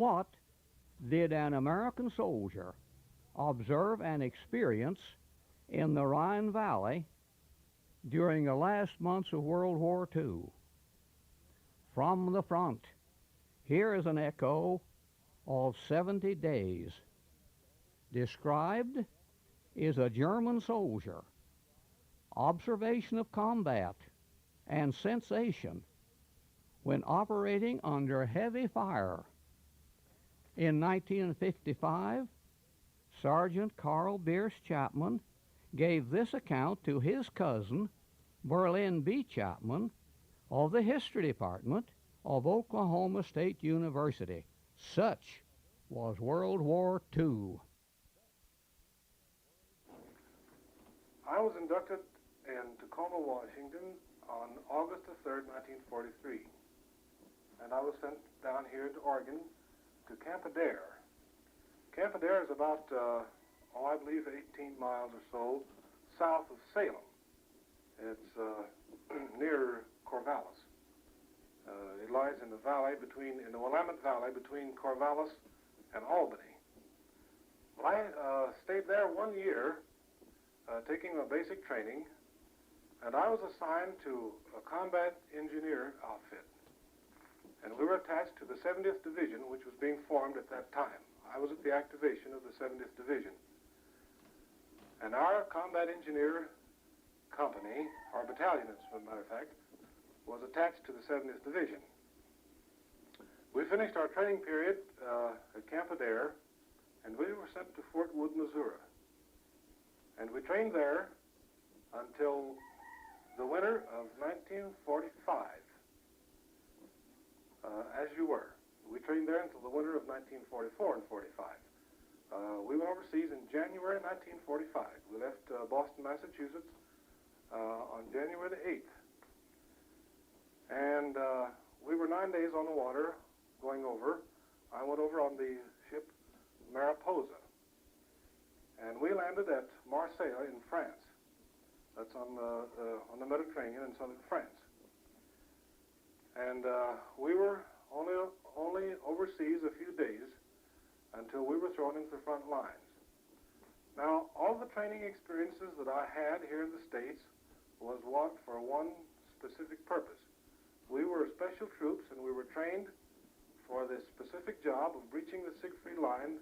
What did an American soldier observe and experience in the Rhine Valley during the last months of World War II? From the front, here is an echo of 70 days. Described is a German soldier, observation of combat and sensation when operating under heavy fire. In 1955, Sergeant Carl Bierce Chapman gave this account to his cousin, Berlin B. Chapman, of the History Department of Oklahoma State University. Such was World War II. I was inducted in Tacoma, Washington on August the 3rd, 1943. And I was sent down here to Oregon to Camp Adair. Camp Adair is about, I believe 18 miles or so south of Salem. It's near Corvallis. It lies in the valley in the Willamette Valley between Corvallis and Albany. Well, I stayed there 1 year taking a basic training, and I was assigned to a combat engineer outfit. And we were attached to the 70th Division, which was being formed at that time. I was at the activation of the 70th Division. And our combat engineer company, our battalion as a matter of fact, was attached to the 70th Division. We finished our training period at Camp Adair, and we were sent to Fort Wood, Missouri. And we trained there until the winter of 1945, as you were. We trained there until the winter of 1944 and 45. We went overseas in January 1945. We left Boston, Massachusetts on January the 8th. And we were 9 days on the water going over. I went over on the ship Mariposa. And we landed at Marseille in France. That's on the Mediterranean in southern France. And we were only overseas a few days until we were thrown into the front lines. Now, all the training experiences that I had here in the States was for one specific purpose. We were special troops, and we were trained for this specific job of breaching the Siegfried Line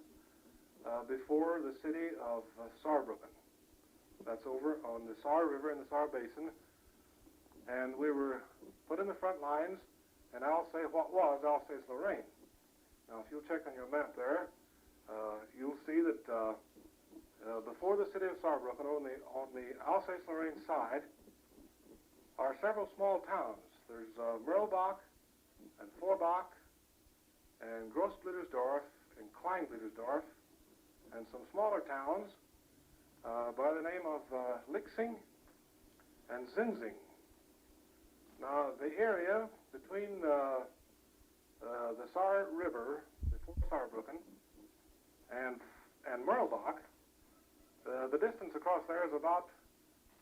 before the city of Saarbrücken. That's over on the Saar River in the Saar Basin. And we were put in the front lines, and what was Alsace-Lorraine. Now, if you'll check on your map there, you'll see that before the city of Saarbrücken, on the Alsace-Lorraine side, are several small towns. There's Merlbach and Forbach and Grossblittersdorf and Kleinblittersdorf, and some smaller towns by the name of Lixing and Zinzing. Now, the area between the Saar River, before Saarbrücken, and Merlbach, the distance across there is about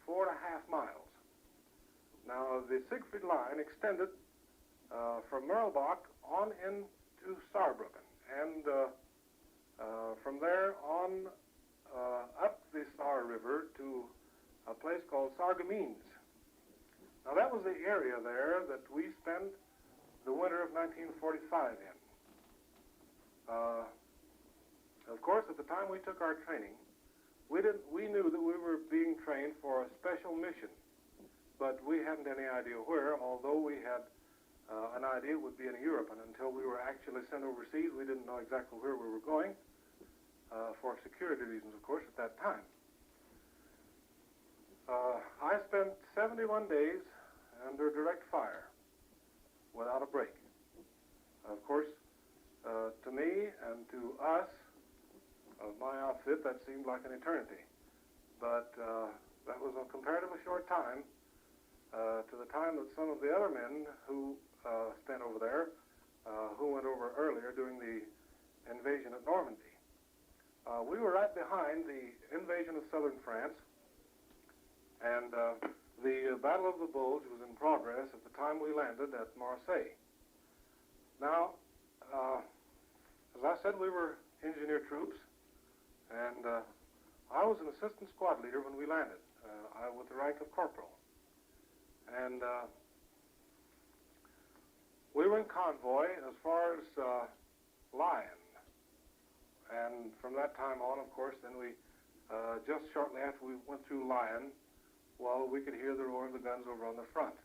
4.5 miles. Now, the Siegfried Line extended from Merlbach on into Saarbrücken, and from there on up the Saar River to a place called Sarreguemines. Now, that was the area there that we spent the winter of 1945 in. Of course, at the time we took our training, we knew that we were being trained for a special mission, but we hadn't any idea where, although we had an idea it would be in Europe, and until we were actually sent overseas, we didn't know exactly where we were going, for security reasons, of course, at that time. I spent 71 days under direct fire without a break. Of course, to me and to us, of my outfit, that seemed like an eternity. But that was a comparatively short time to the time that some of the other men who spent over there, who went over earlier during the invasion of Normandy. We were right behind the invasion of southern France, and the Battle of the Bulge was in progress at the time we landed at Marseille. Now, As I said, we were engineer troops, and I was an assistant squad leader when we landed, with the rank of corporal. And we were in convoy as far as Lyon. And from that time on, of course, then we, just shortly after we went through Lyon, well, we could hear the roar of the guns over on the front.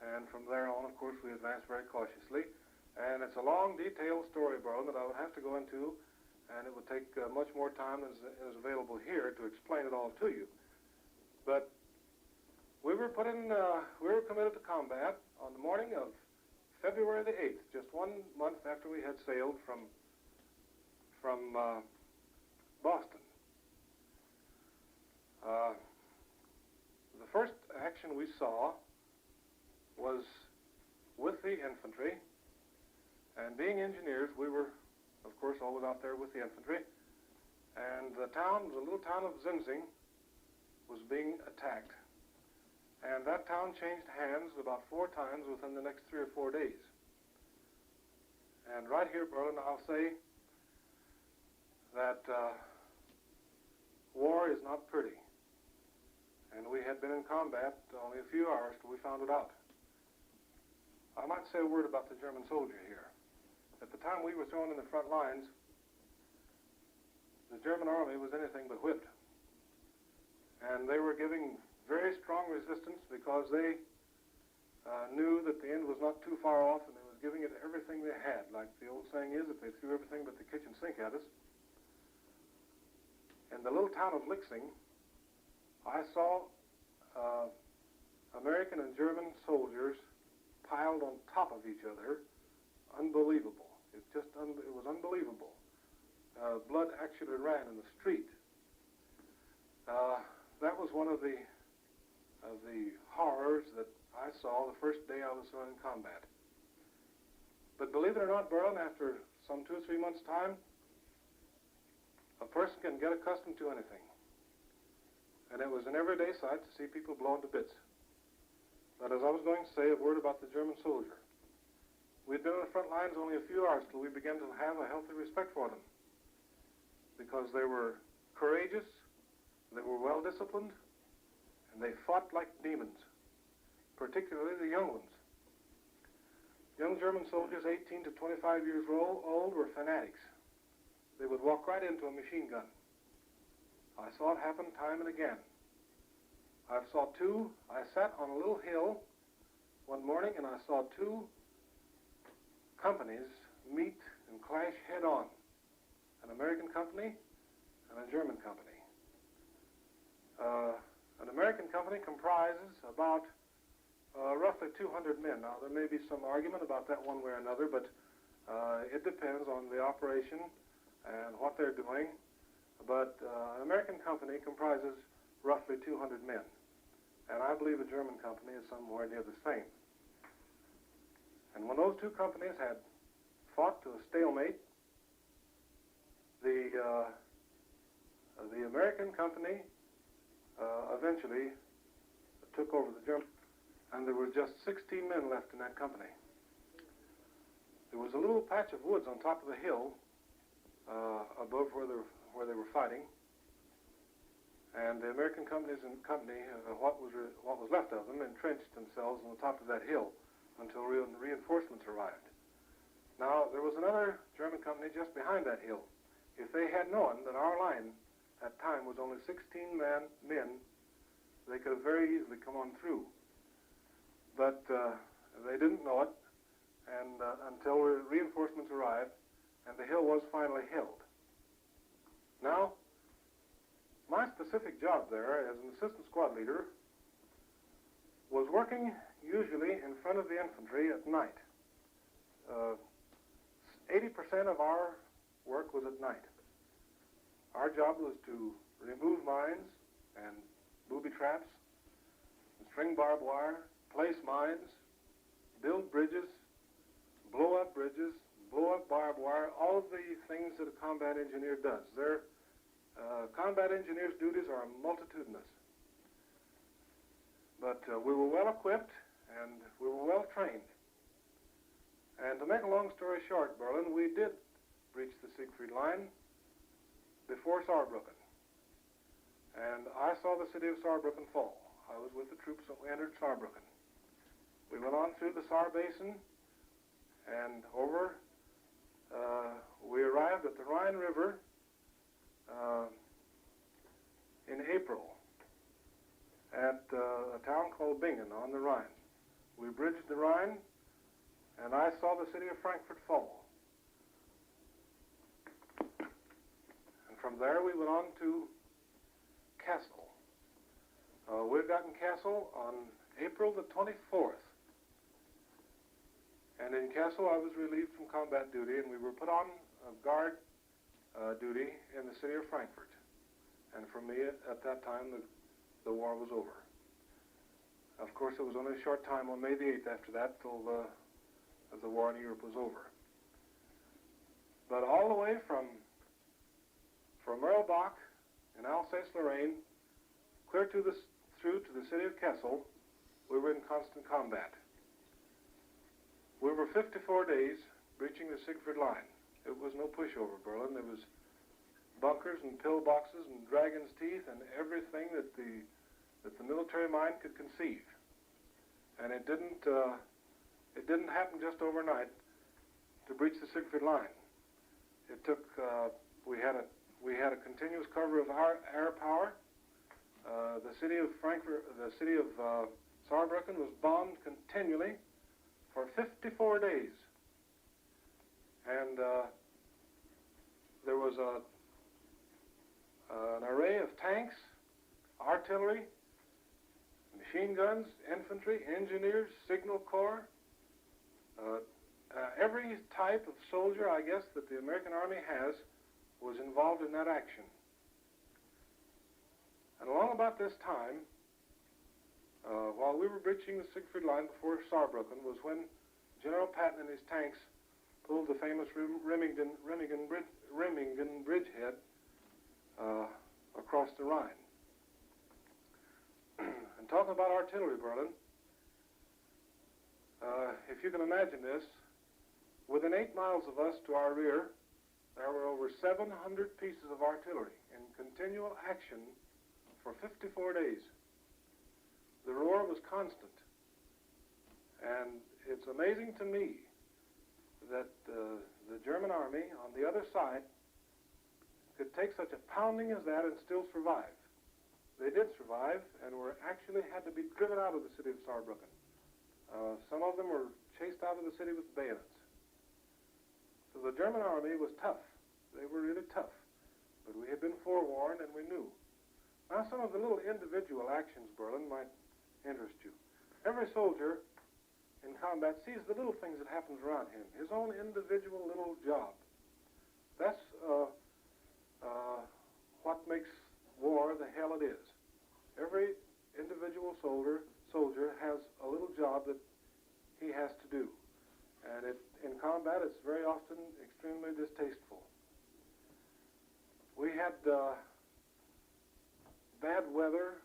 And from there on, of course, we advanced very cautiously. And it's a long, detailed story, Burlin, that I would have to go into, and it would take much more time than is available here to explain it all to you. But we were we were committed to combat on the morning of February the 8th, just 1 month after we had sailed from Boston. The first action we saw was with the infantry, and being engineers, we were, of course, always out there with the infantry, and the little town of Zinzing was being attacked, and that town changed hands about 4 times within the next 3 or 4 days. And right here, Berlin, I'll say that war is not pretty. And we had been in combat only a few hours till we found it out. I might say a word about the German soldier here. At the time we were thrown in the front lines, the German army was anything but whipped. And they were giving very strong resistance because they knew that the end was not too far off, and they was giving it everything they had. Like the old saying is, if they threw everything but the kitchen sink at us. In the little town of Lixing, I saw American and German soldiers piled on top of each other. Unbelievable. It was unbelievable. Blood actually ran in the street. That was one of the horrors that I saw the first day I was in combat. But believe it or not, Berlin, after some 2 or 3 months' time, a person can get accustomed to anything. And it was an everyday sight to see people blown to bits. But as I was going to say, a word about the German soldier. We'd been on the front lines only a few hours till we began to have a healthy respect for them, because they were courageous, they were well disciplined, and they fought like demons, particularly the young ones. Young German soldiers 18 to 25 years old were fanatics. They would walk right into a machine gun. I saw it happen time and again. I sat on a little hill one morning and I saw 2 companies meet and clash head-on, an American company and a German company. An American company comprises about roughly 200 men. Now, there may be some argument about that one way or another, but it depends on the operation and what they're doing. But an American company comprises roughly 200 men. And I believe a German company is somewhere near the same. And when those 2 companies had fought to a stalemate, the American company eventually took over the German, and there were just 16 men left in that company. There was a little patch of woods on top of the hill above where they were fighting, and the American company, what was left of them, entrenched themselves on the top of that hill until reinforcements arrived. Now, there was another German company just behind that hill. If they had known that our line at time was only 16 men, they could have very easily come on through. But they didn't know it, and until reinforcements arrived, and the hill was finally held. Now, my specific job there as an assistant squad leader was working usually in front of the infantry at night. 80% of our work was at night. Our job was to remove mines and booby traps, and string barbed wire, place mines, build bridges, blow up bridges, blow up barbed wire, all of the things that a combat engineer does. Their combat engineers' duties are multitudinous. But we were well equipped and we were well trained. And to make a long story short, Berlin, we did breached the Siegfried Line before Saarbrücken. And I saw the city of Saarbrücken fall. I was with the troops when we entered Saarbrücken. We went on through the Saar Basin and over. We arrived at the Rhine River in April at a town called Bingen on the Rhine. We bridged the Rhine, and I saw the city of Frankfurt fall. And from there we went on to Kassel. We got in Kassel on April the 24th. And in Kassel I was relieved from combat duty, and we were put on guard duty in the city of Frankfurt. And for me, at that time, the war was over. Of course, it was only a short time on May the 8th after that till the war in Europe was over. But all the way from Merlbach in Alsace-Lorraine clear through to the city of Kassel, we were in constant combat. We were 54 days breaching the Siegfried Line. It was no pushover, Berlin. There was bunkers and pillboxes and dragon's teeth and everything that the military mind could conceive. And it didn't happen just overnight to breach the Siegfried Line. It took we had a continuous cover of our air power. The city of Frankfurt, the city of Saarbrücken was bombed continually for 54 days. And there was an array of tanks, artillery, machine guns, infantry, engineers, signal corps, every type of soldier, I guess, that the American Army has was involved in that action. And along about this time, while we were breaching the Siegfried Line before Saarbrücken, was when General Patton and his tanks pulled the famous Remmingen bridgehead across the Rhine. And talking about artillery, Berlin, if you can imagine this, within 8 miles of us to our rear, there were over 700 pieces of artillery in continual action for 54 days. The roar was constant. And it's amazing to me that the German army on the other side could take such a pounding as that and still survive. They did survive and were actually had to be driven out of the city of Saarbrücken. Some of them were chased out of the city with bayonets. So the German army was tough. They were really tough. But we had been forewarned and we knew. Now some of the little individual actions, Berlin, might interest you. Every soldier in combat sees the little things that happens around him, his own individual little job. That's what makes war the hell it is. Every individual soldier has a little job that he has to do. And in combat, it's very often extremely distasteful. We had bad weather.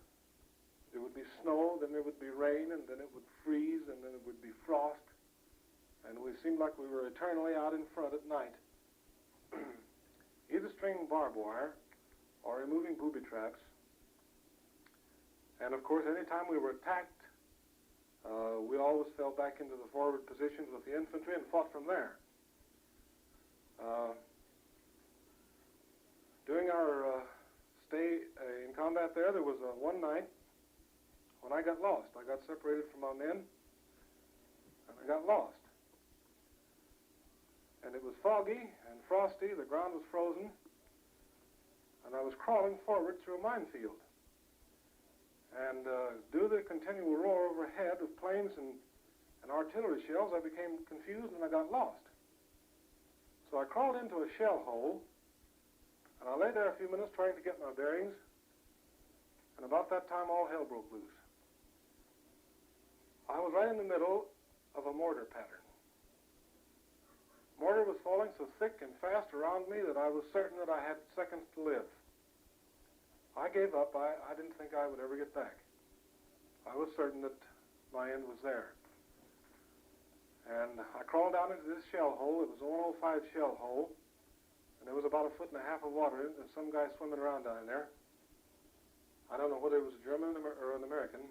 There would be snow, then there would be rain, and then it would freeze, and then it would be frost. And we seemed like we were eternally out in front at night, either stringing barbed wire or removing booby traps. And of course, any time we were attacked, we always fell back into the forward positions with the infantry and fought from there. During our stay in combat there was one night when I got lost. I got separated from my men, and I got lost. And it was foggy and frosty, the ground was frozen, and I was crawling forward through a minefield. And due to the continual roar overhead of planes and artillery shells, I became confused and I got lost. So I crawled into a shell hole, and I lay there a few minutes trying to get my bearings, and about that time all hell broke loose. I was right in the middle of a mortar pattern. Mortar was falling so thick and fast around me that I was certain that I had seconds to live. I gave up. I didn't think I would ever get back. I was certain that my end was there. And I crawled down into this shell hole. It was a 105 shell hole. and there was about 1.5 feet of water in it, and some guy swimming around down there. I don't know whether it was a German or an American,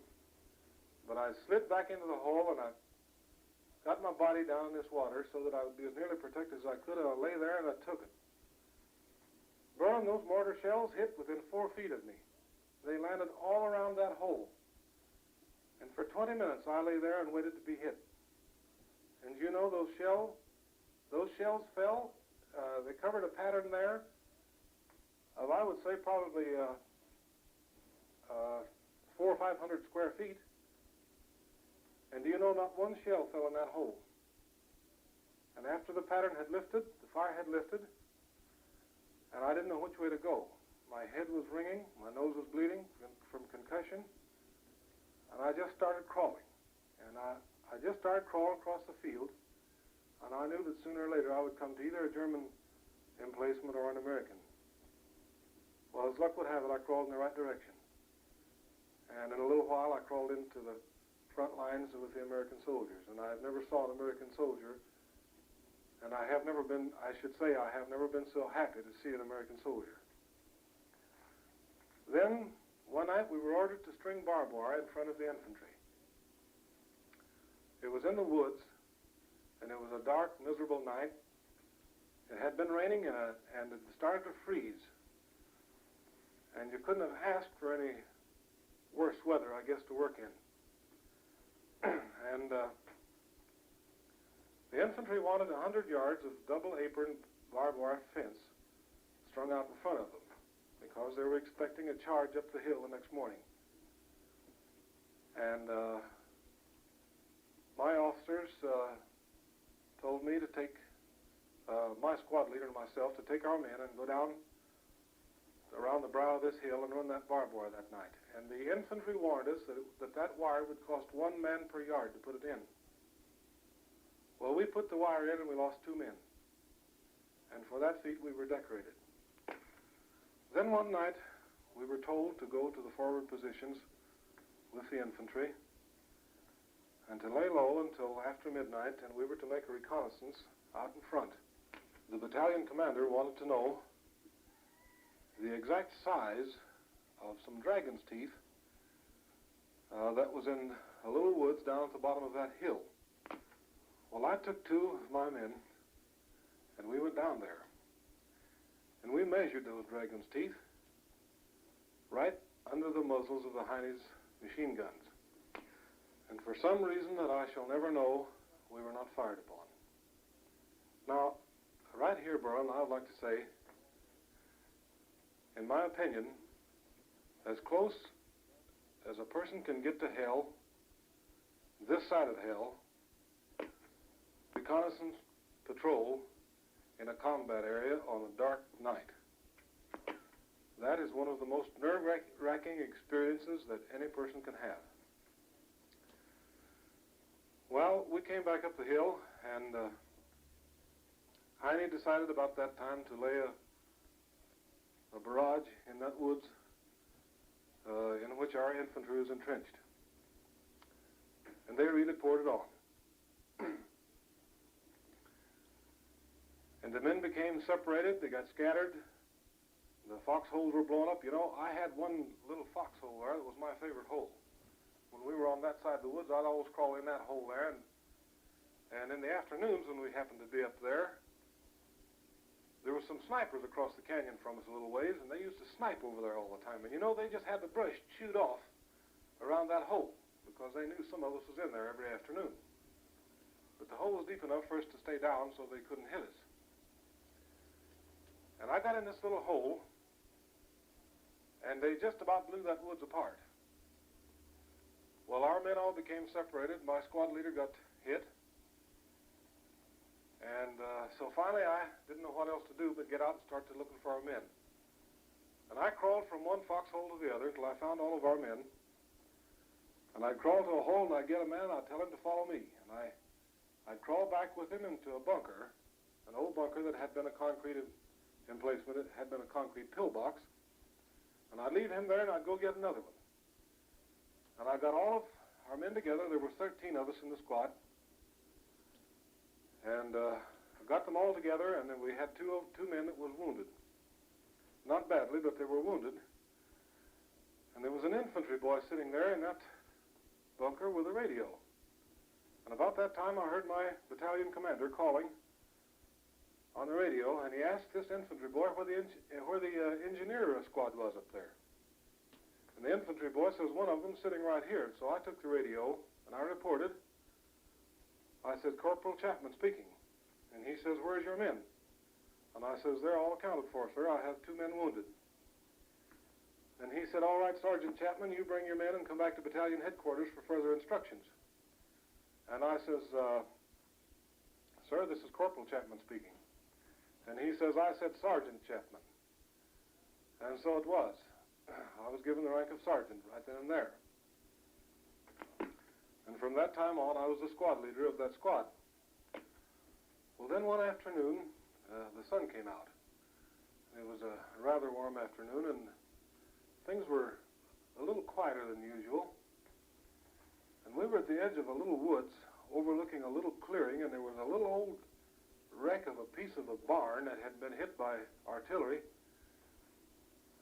but I slid back into the hole, and I got my body down in this water so that I would be as nearly protected as I could, and I lay there and I took it. Burn, those mortar shells hit within 4 feet of me. They landed all around that hole. And for 20 minutes I lay there and waited to be hit. And you know, those shells fell. They covered a pattern there of, I would say, probably 400 or 500 square feet. And do you know, not one shell fell in that hole. And after the pattern had lifted, the fire had lifted, and I didn't know which way to go. My head was ringing, my nose was bleeding from concussion, and I just started crawling. And I just started crawling across the field, and I knew that sooner or later I would come to either a German emplacement or an American. Well, as luck would have it, I crawled in the right direction. And in a little while, I crawled into the front lines with the American soldiers. And I never saw an American soldier, and I have never been, I should say, I have never been so happy to see an American soldier. Then, one night, we were ordered to string barbed wire in front of the infantry. It was in the woods, and it was a dark, miserable night. It had been raining, and it started to freeze. And you couldn't have asked for any worse weather, I guess, to work in. And the infantry wanted 100 yards of double-apron barbed wire fence strung out in front of them, because they were expecting a charge up the hill the next morning. And my officers told me to take, my squad leader and myself, to take our men and go down around the brow of this hill and run that barbed wire that night. And the infantry warned us that wire would cost 1 man per yard to put it in. Well, we put the wire in and we lost 2 men. And for that feat, we were decorated. Then one night, we were told to go to the forward positions with the infantry and to lay low until after midnight, and we were to make a reconnaissance out in front. The battalion commander wanted to know the exact size of some dragon's teeth that was in a little woods down at the bottom of that hill. Well, I took 2 of my men, and we went down there. And we measured those dragon's teeth right under the muzzles of the Heine's machine guns. And for some reason that I shall never know, we were not fired upon. Now, right here, Burl, I would like to say, in my opinion, as close as a person can get to hell, this side of hell, reconnaissance patrol in a combat area on a dark night. That is one of the most nerve-wracking experiences that any person can have. Well, we came back up the hill, and Heine decided about that time to lay a barrage in that woods in which our infantry was entrenched. And they really poured it on. And the men became separated, they got scattered, the foxholes were blown up. You know, I had one little foxhole there that was my favorite hole. When we were on that side of the woods, I'd always crawl in that hole there, and in the afternoons when we happened to be up there, there were some snipers across the canyon from us a little ways, and they used to snipe over there all the time. And you know, they just had the brush chewed off around that hole, because they knew some of us was in there every afternoon. But the hole was deep enough for us to stay down so they couldn't hit us. And I got in this little hole, and they just about blew that woods apart. Well, our men all became separated. My squad leader got hit. And so finally I didn't know what else to do but get out and start to looking for our men. And I crawled from one foxhole to the other until I found all of our men. And I'd crawl to a hole and I'd get a man and I'd tell him to follow me. And I'd crawl back with him into a bunker, an old bunker that had been a concrete emplacement. It had been a concrete pillbox. And I'd leave him there and I'd go get another one. And I got all of our men together. There were 13 of us in the squad. And I got them all together, and then we had two men that was wounded. Not badly, but they were wounded. And there was an infantry boy sitting there in that bunker with a radio. And about that time, I heard my battalion commander calling on the radio, and he asked this infantry boy where the engineer squad was up there. And the infantry boy says, one of them sitting right here. So I took the radio, and I reported. I said, Corporal Chapman speaking. And he says, where's your men? And I says, they're all accounted for, sir. I have 2 men wounded. And he said, all right, Sergeant Chapman, you bring your men and come back to battalion headquarters for further instructions. And I says, sir, this is Corporal Chapman speaking. And he says, I said Sergeant Chapman. And so it was. I was given the rank of sergeant right then and there. And from that time on, I was the squad leader of that squad. Well, then one afternoon, the sun came out. It was a rather warm afternoon, and things were a little quieter than usual. And we were at the edge of a little woods overlooking a little clearing, and there was a little old wreck of a piece of a barn that had been hit by artillery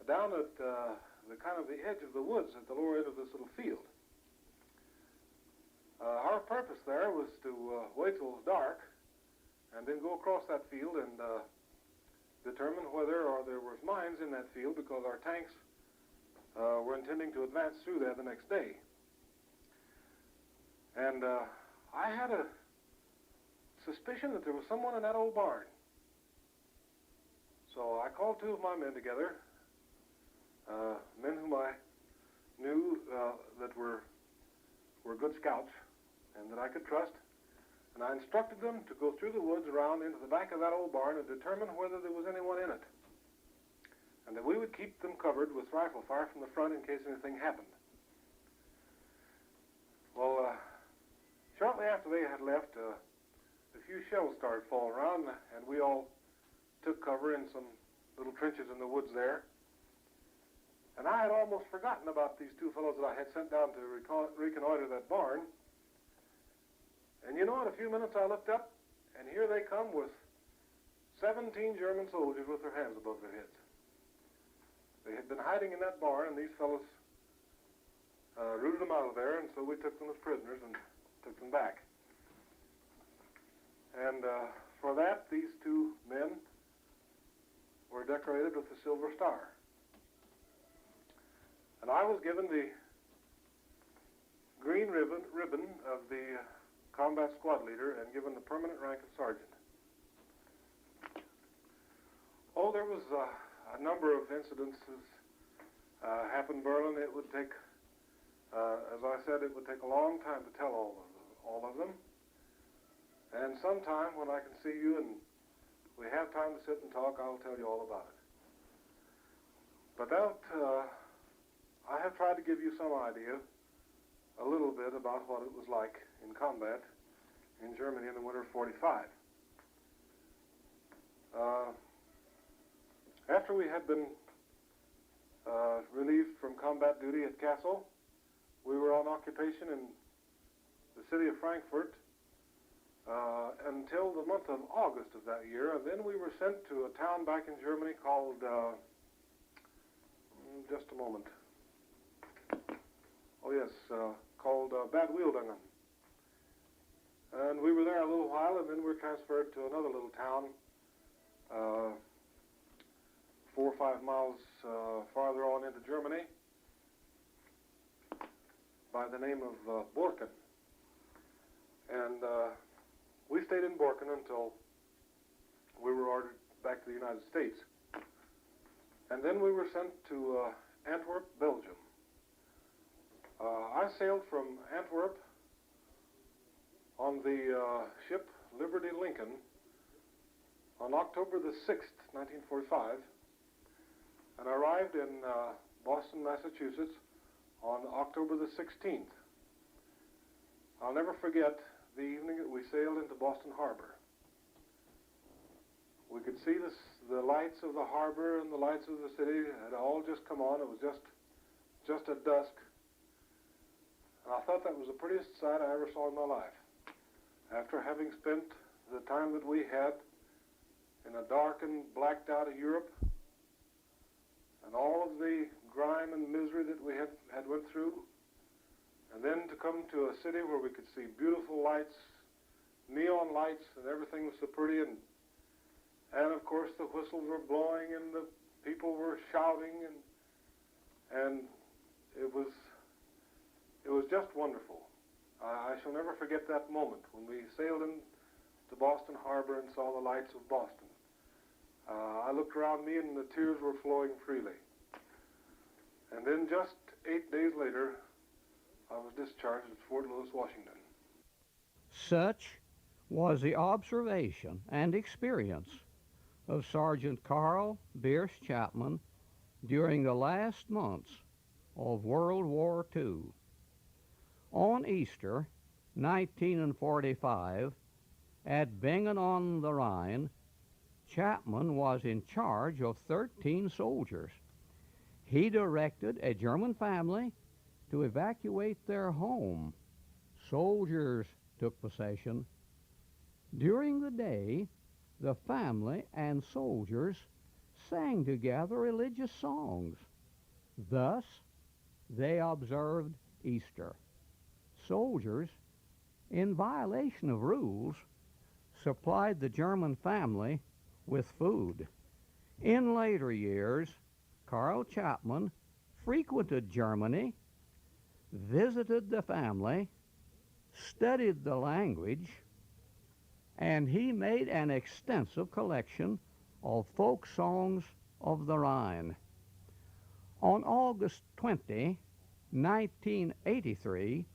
down at the kind of the edge of the woods at the lower end of this little field. Our purpose there was to wait till it was dark and then go across that field and determine whether or there was mines in that field, because our tanks were intending to advance through there the next day. And I had a suspicion that there was someone in that old barn. So I called 2 of my men together, men whom I knew that were good scouts and that I could trust, and I instructed them to go through the woods around into the back of that old barn and determine whether there was anyone in it, and that we would keep them covered with rifle fire from the front in case anything happened. Well, shortly after they had left, a few shells started falling around, and we all took cover in some little trenches in the woods there. And I had almost forgotten about these 2 fellows that I had sent down to reconnoiter that barn. And you know, in a few minutes I looked up, and here they come with 17 German soldiers with their hands above their heads. They had been hiding in that barn, and these fellows rooted them out of there, and so we took them as prisoners and took them back. And for that, these 2 men were decorated with the Silver Star. And I was given the green ribbon of the combat squad leader and given the permanent rank of sergeant. Oh, there was a number of incidences happened in Berlin. It would take, as I said, it would take a long time to tell all of them. And sometime when I can see you and we have time to sit and talk, I'll tell you all about it. But that, I have tried to give you some idea, a little bit, about what it was like in combat in Germany in the winter of '45. After we had been relieved from combat duty at Kassel, we were on occupation in the city of Frankfurt until the month of August of that year, and then we were sent to a town back in Germany called, just a moment, called Bad Wildungen. And we were there a little while, and then we were transferred to another little town 4 or 5 miles farther on into Germany by the name of Borken. And we stayed in Borken until we were ordered back to the United States. And then we were sent to Antwerp, Belgium. I sailed from Antwerp on the ship Liberty Lincoln on October the 6th, 1945, and arrived in Boston, Massachusetts on October the 16th. I'll never forget the evening that we sailed into Boston Harbor. We could see the lights of the harbor and the lights of the city had all just come on. It was just at dusk. And I thought that was the prettiest sight I ever saw in my life. After having spent the time that we had in a darkened, blacked out of Europe, and all of the grime and misery that we had went through, and then to come to a city where we could see beautiful lights, neon lights, and everything was so pretty, and of course the whistles were blowing and the people were shouting, and it was just wonderful. I shall never forget that moment when we sailed into Boston Harbor and saw the lights of Boston. I looked around me and the tears were flowing freely. And then just 8 days later, I was discharged at Fort Lewis, Washington. Such was the observation and experience of Sergeant Carl Bierce Chapman during the last months of World War II. On Easter 1945, at Bingen on the Rhine, Chapman was in charge of 13 soldiers. He directed a German family to evacuate their home. Soldiers took possession. During the day, the family and soldiers sang together religious songs. Thus, they observed Easter. Soldiers, in violation of rules, supplied the German family with food. In later years, Carl Chapman frequented Germany, visited the family, studied the language, and he made an extensive collection of folk songs of the Rhine. On August 20, 1983,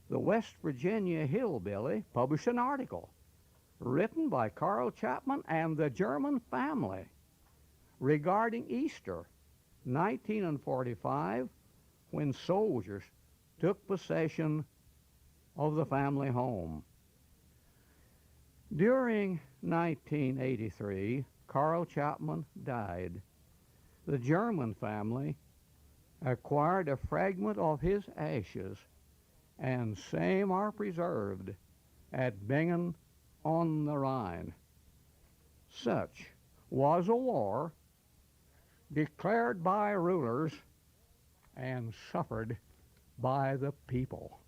the West Virginia Hillbilly published an article written by Carl Chapman and the German family regarding Easter 1945, when soldiers took possession of the family home. During 1983, Carl Chapman died. The German family acquired a fragment of his ashes, and same are preserved at Bingen on the Rhine. Such was a war declared by rulers and suffered by the people.